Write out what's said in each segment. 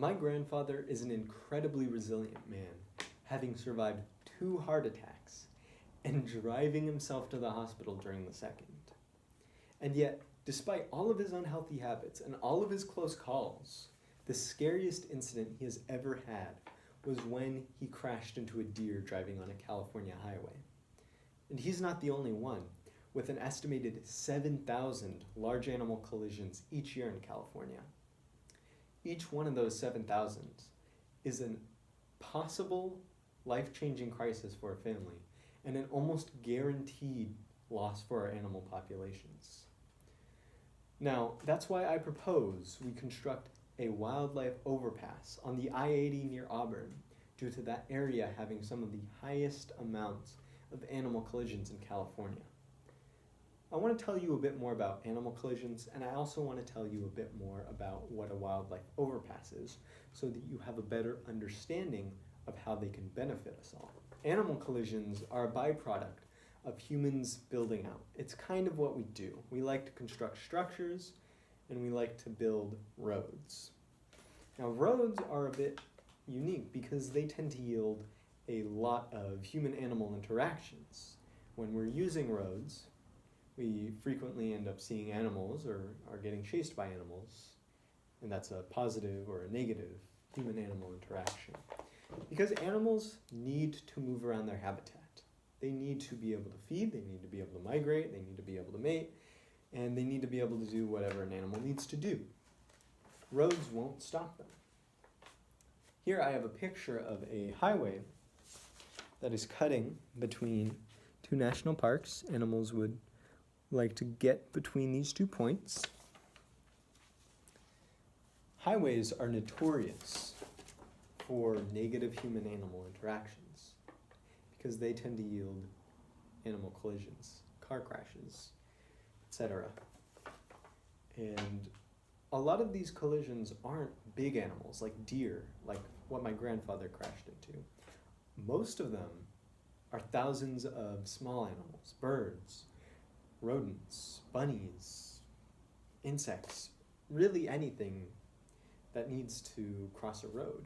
My grandfather is an incredibly resilient man, having survived 2 heart attacks and driving himself to the hospital during the second. And yet, despite all of his unhealthy habits and all of his close calls, the scariest incident he has ever had was when he crashed into a deer driving on a California highway. And he's not the only one, with an estimated 7,000 large animal collisions each year in California. Each one of those 7,000 is an possible life-changing crisis for a family and an almost guaranteed loss for our animal populations. Now, that's why I propose we construct a wildlife overpass on the I-80 near Auburn, due to that area having some of the highest amounts of animal collisions in California. I want to tell you a bit more about animal collisions, and I also want to tell you a bit more about what a wildlife overpass is, so that you have a better understanding of how they can benefit us all. Animal collisions are a byproduct of humans building out. It's kind of what we do. We like to construct structures, and we like to build roads. Now, roads are a bit unique because they tend to yield a lot of human-animal interactions. When we're using roads, we frequently end up seeing animals or are getting chased by animals, and that's a positive or a negative human-animal interaction. Because animals need to move around their habitat. They need to be able to feed, they need to be able to migrate, they need to be able to mate, and they need to be able to do whatever an animal needs to do. Roads won't stop them. Here I have a picture of a highway that is cutting between 2 national parks. Animals would like to get between these 2 points. Highways are notorious for negative human-animal interactions because they tend to yield animal collisions, car crashes, etc. And a lot of these collisions aren't big animals like deer, like what my grandfather crashed into. Most of them are thousands of small animals, birds, rodents, bunnies, insects, really anything that needs to cross a road.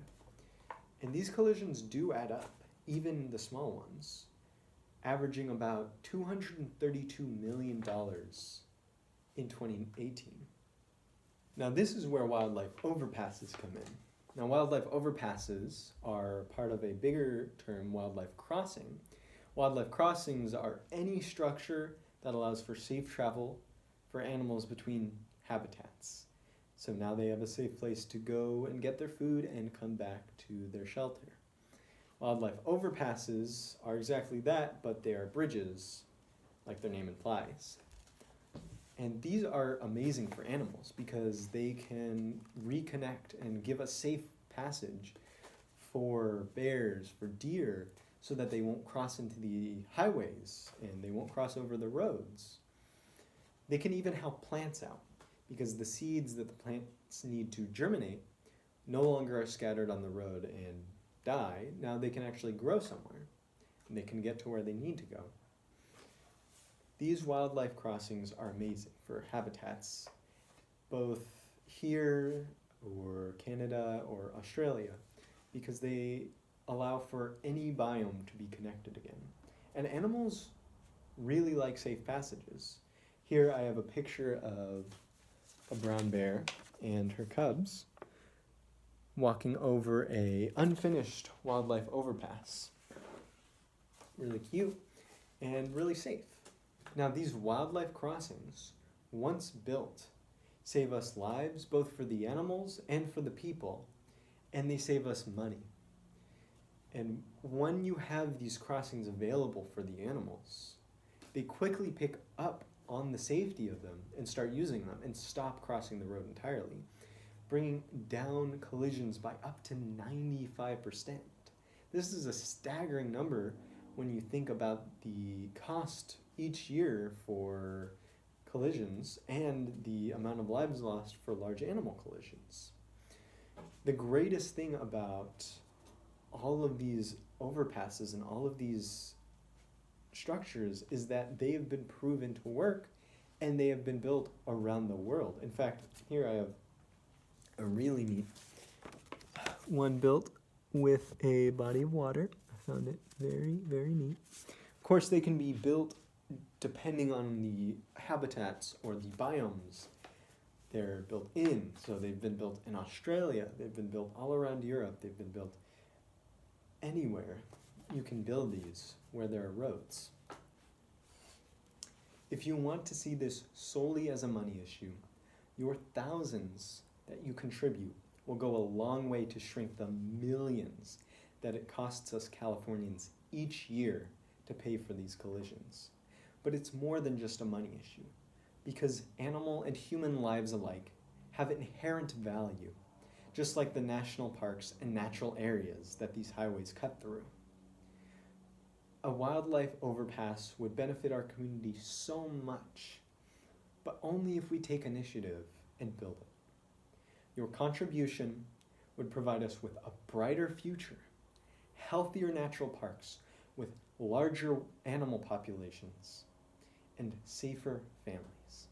And these collisions do add up, even the small ones, averaging about $232 million in 2018. Now, this is where wildlife overpasses come in. Now, wildlife overpasses are part of a bigger term, wildlife crossing. Wildlife crossings are any structure that allows for safe travel for animals between habitats. So now they have a safe place to go and get their food and come back to their shelter. Wildlife overpasses are exactly that, but they are bridges, like their name implies. And these are amazing for animals because they can reconnect and give a safe passage for bears, for deer, so that they won't cross into the highways and they won't cross over the roads. They can even help plants out because the seeds that the plants need to germinate no longer are scattered on the road and die. Now they can actually grow somewhere and they can get to where they need to go. These wildlife crossings are amazing for habitats, both here or Canada or Australia, because they allow for any biome to be connected again. And animals really like safe passages. Here I have a picture of a brown bear and her cubs walking over a unfinished wildlife overpass. Really cute and really safe. Now, these wildlife crossings, once built, save us lives both for the animals and for the people, and they save us money. And when you have these crossings available for the animals, they quickly pick up on the safety of them and start using them and stop crossing the road entirely, bringing down collisions by up to 95%. This is a staggering number when you think about the cost each year for collisions and the amount of lives lost for large animal collisions. The greatest thing about all of these overpasses and all of these structures is that they have been proven to work and they have been built around the world. In fact, here I have a really neat one built with a body of water. I found it very, very neat. Of course, they can be built depending on the habitats or the biomes they're built in. So they've been built in Australia, they've been built all around Europe, they've been built anywhere you can build these where there are roads. If you want to see this solely as a money issue, your thousands that you contribute will go a long way to shrink the millions that it costs us Californians each year to pay for these collisions. But it's more than just a money issue, because animal and human lives alike have inherent value, just like the national parks and natural areas that these highways cut through. A wildlife overpass would benefit our community so much, but only if we take initiative and build it. Your contribution would provide us with a brighter future, healthier natural parks with larger animal populations, and safer families.